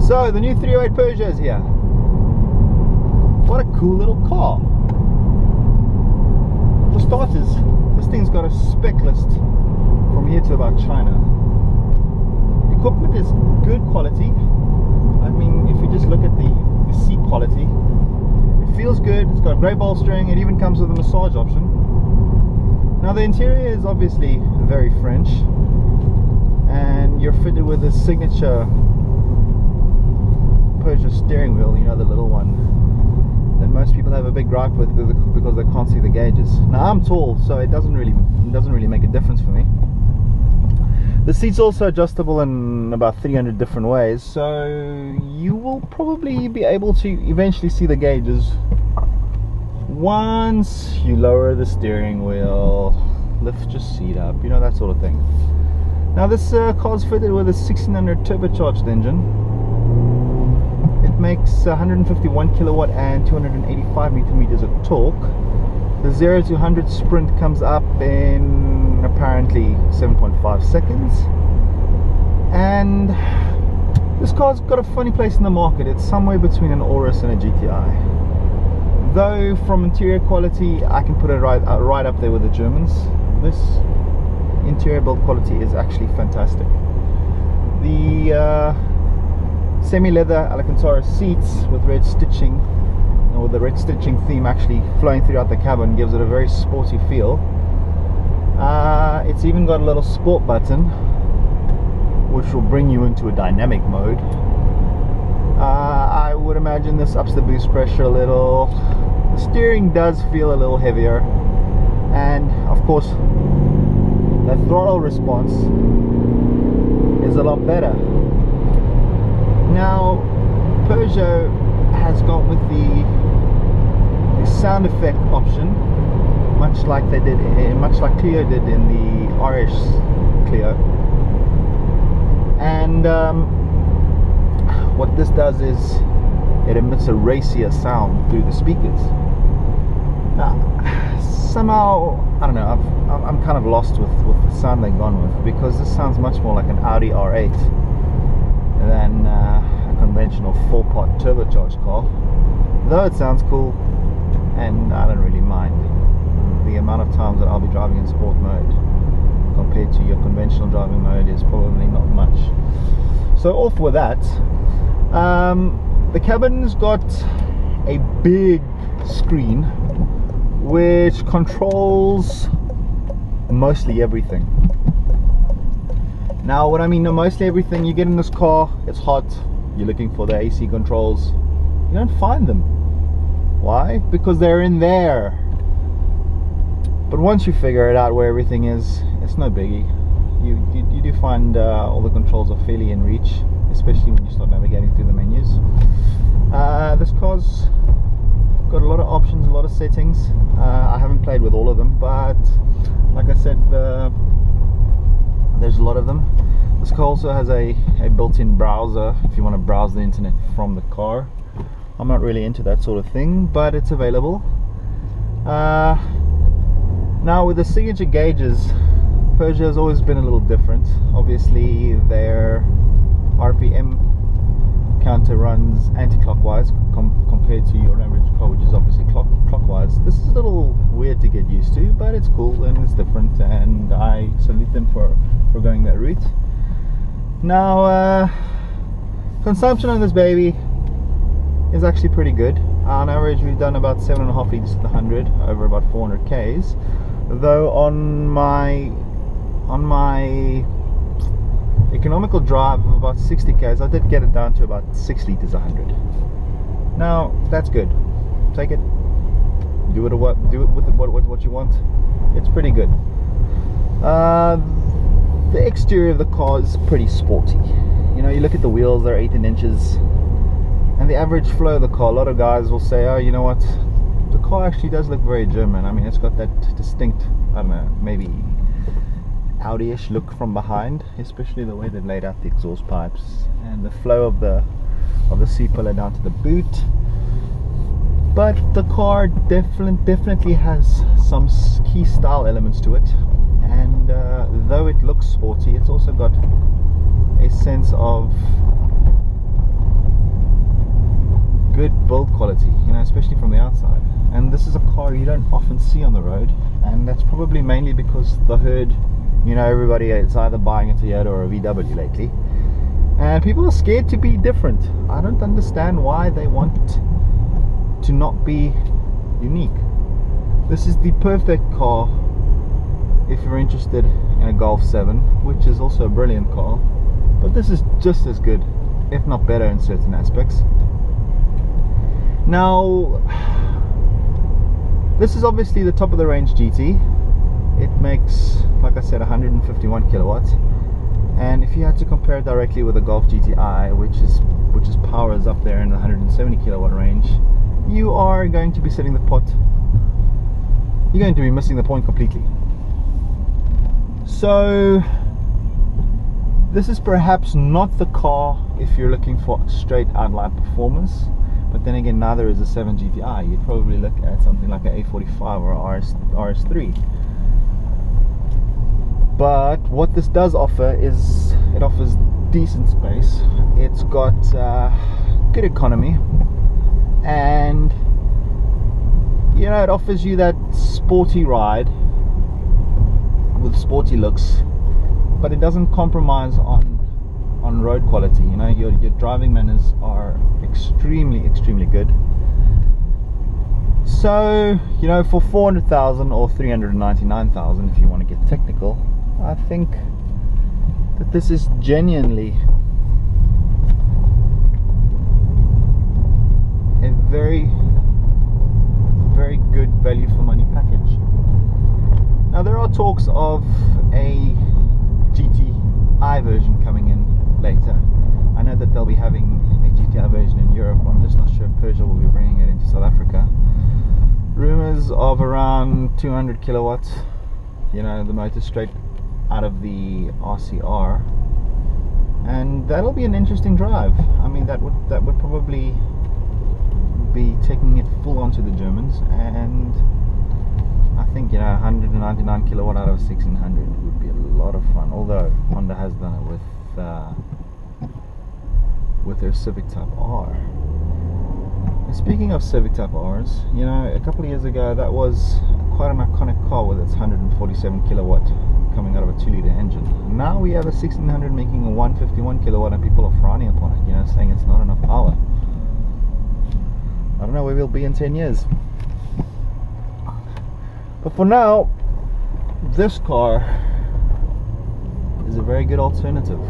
So the new 308 Peugeot is here. What a cool little car. For starters, this thing's got a spec list from here to about China. Equipment is good quality. I mean, if you just look at the seat quality, it feels good. It's got great bolstering. It even comes with a massage option. Now the interior is obviously very French, and you're fitted with a signature Peugeot steering wheel, you know, the little one that most people have a big gripe with because they can't see the gauges. Now I'm tall, so it doesn't really make a difference for me. The seat's also adjustable in about 300 different ways, so you will probably be able to eventually see the gauges once you lower the steering wheel, lift your seat up, you know, that sort of thing. Now this car's fitted with a 1600 turbocharged engine. It makes 151 kilowatt and 285 newton meters of torque. The 0 to 100 sprint comes up in apparently 7.5 seconds. And this car's got a funny place in the market. It's somewhere between an Urus and a GTI. Though from interior quality, I can put it right up there with the Germans. This interior build quality is actually fantastic. The semi-leather Alcantara seats with red stitching, or the red stitching theme actually flowing throughout the cabin, gives it a very sporty feel. It's even got a little sport button which will bring you into a dynamic mode. I would imagine this ups the boost pressure a little. The steering does feel a little heavier, and of course the throttle response is a lot better. Now Peugeot has gone with the sound effect option, much like Clio did in the RS Clio. And what this does is it emits a racier sound through the speakers. Now, somehow, I don't know, I'm kind of lost with the sound they've gone with, because this sounds much more like an Audi R8 than a conventional 4-pot turbocharged car. Though it sounds cool, and I don't really mind. The amount of times that I'll be driving in sport mode compared to your conventional driving mode is probably not much. So off with that. The cabin's got a big screen which controls mostly everything. Now what I mean mostly everything, you get in this car, it's hot, you're looking for the AC controls, you don't find them. Why? Because they're in there. But once you figure it out where everything is, it's no biggie. You do find all the controls are fairly in reach, especially when you start navigating through the menus. This car's got a lot of options, a lot of settings. I haven't played with all of them, but like I said, there's a lot of them. This car also has a built-in browser if you want to browse the internet from the car. I'm not really into that sort of thing, but it's available. Now with the signature gauges, Peugeot has always been a little different. Obviously their RPM counter runs anti-clockwise compared to your average car, which is obviously clockwise. This is a little weird to get used to, but it's cool and it's different, and I salute them for going that route. Now consumption on this baby is actually pretty good. On average we've done about 7.5 liters to the 100 over about 400 k's, though on my economical drive of about 60 k's I did get it down to about 6 liters a 100. Now that's good. Take it, do it with what you want. It's pretty good. The exterior of the car is pretty sporty. You know, you look at the wheels, they're 18 inches. And the average flow of the car, a lot of guys will say, oh, you know what, the car actually does look very German. I mean, it's got that distinct, I don't know, maybe Audi-ish look from behind, especially the way they've laid out the exhaust pipes and the flow of the seat pillar down to the boot. But the car definitely has some key style elements to it, and though it looks sporty, it's also got a sense of good build quality, you know, especially from the outside. And this is a car you don't often see on the road, and that's probably mainly because the herd, you know, everybody is either buying a Toyota or a VW lately, and people are scared to be different. I don't understand why they want to not be unique. This is the perfect car if you're interested in a Golf 7, which is also a brilliant car, but this is just as good, if not better, in certain aspects. Now, this is obviously the top of the range GT. It makes, like I said, 151 kilowatts, and if you had to compare it directly with a Golf GTI, which is power is up there in the 170 kilowatt range, you are going to be setting the pot. You're going to be missing the point completely. So this is perhaps not the car if you're looking for straight outline performance, but then again, neither is a 7 GTI. You'd probably look at something like an A45 or a RS3. But what this does offer is, it offers decent space. It's got good economy, and you know, it offers you that sporty ride with sporty looks, but it doesn't compromise on road quality. You know, your driving manners are extremely good. So, you know, for 400,000 or 399,000, if you want to get technical, I think that this is genuinely a very good value for money package. Now, there are talks of a GTI version coming in later. I know that they'll be having a GTI version in Europe. I'm just not sure if Peugeot will be bringing it into South Africa. Rumors of around 200 kilowatts, you know, the motor straight out of the RCR, and that'll be an interesting drive. I mean, that would probably be taking it full onto the Germans, and I think, you know, 199 kilowatt out of 1600 would be a lot of fun. Although Honda has done it with their Civic Type R. And speaking of Civic Type Rs, you know, a couple of years ago that was quite an iconic car with its 147 kilowatt coming out of a 2-liter engine. Now we have a 1600 making a 151 kilowatt, and people are frowning upon it, you know, saying it's not enough power. I don't know where we'll be in 10 years. But for now, this car is a very good alternative.